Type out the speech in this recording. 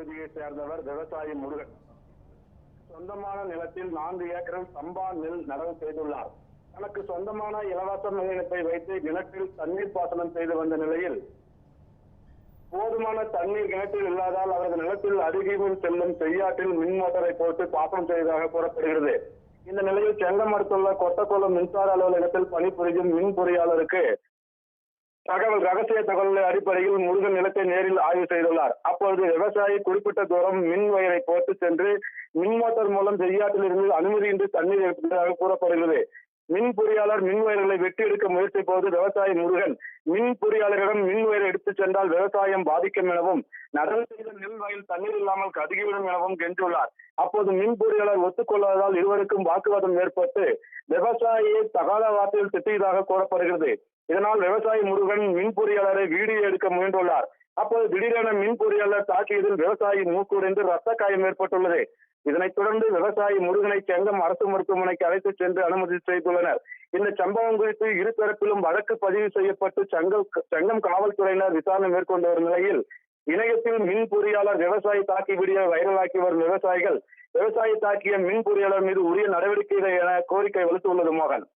பகுதியை சேர்ந்தவர் விவசாயி முருகன். சொந்தமான நிலத்தில் 4 ஏக்கரில் சம்பா நெல் நடவு செய்துள்ளார். தனக்கு சொந்தமான இலவச நிலத்தை வைத்து கிணற்றில் தண்ணீர் பாசனம் செய்து வந்த நிலையில் போதுமான தண்ணீர் கிணற்றில் இல்லாதால் அவரது நிலத்தில் அருகில் செல்லும் செய்யாற்றில் மின் மோட்டாரை போட்டு பாசனம் செய்ததாக கூறப்படுகிறது. இந்த நிலையில் செங்கம் அடுத்துள்ள கொட்டக்குளம் மின்சார அலுவலகத்தில் பணிபுரியும் மின் பொறியாளருக்கு ரகசிய தகவல் அடிப்படையில் முருகன் நிலத்தை நேரில் ஆய்வு செய்துள்ளார். அப்பொழுது விவசாயி குறிப்பிட்ட தூரம் மின் வயரை போட்டு சென்று மின் மோட்டார் மூலம் செய்யாற்றிலிருந்து அனுமதியின்றி தண்ணீர் எடுப்பதாக கூறப்படுகிறது. மின் பொறியாளர் மின் வயர்களை வெட்டி எடுக்க முயற்சி போது விவசாயி முருகன் மின் பொறியாளரிடம் மின் வயரை எடுத்துச் சென்றால் விவசாயம் பாதிக்கும் எனவும் நடவு செய்த நெல் வயல் தண்ணீர் இல்லாமல் கருகிவிடும் எனவும் கெஞ்சுள்ளார். அப்போது மின் பொறியாளர் ஒத்துக்கொள்ளாததால் இருவருக்கும் வாக்குவாதம் ஏற்பட்டு விவசாயியை தகாத வார்த்தையில் திட்டியதாக கூறப்படுகிறது. இதனால் விவசாயி முருகன் மின் பொறியாளரை வீடியோ எடுக்க முயன்றுள்ளார். அப்போது திடீரென மின் பொறியாளர் தாக்கியதில் விவசாயி மூக்குடைந்து ரத்த காயம் ஏற்பட்டுள்ளது. இதனைத் தொடர்ந்து விவசாயி முருகனை செங்கம் அரசு மருத்துவமனைக்கு அழைத்து சென்று அனுமதி செய்துள்ளனர். இந்த சம்பவம் குறித்து இருதரப்பிலும் வழக்கு பதிவு செய்யப்பட்டு செங்கம் காவல்துறையினர் விசாரணை மேற்கொண்டு வரும் நிலையில் இணையத்தில் மின் பொறியாளர் விவசாயி தாக்கி வீடியோ வைரலாக்கி வரும் விவசாயிகள் விவசாயி தாக்கிய மின் பொறியாளர் மீது உரிய நடவடிக்கை என கோரிக்கை வலுத்துள்ளது. மோகன்.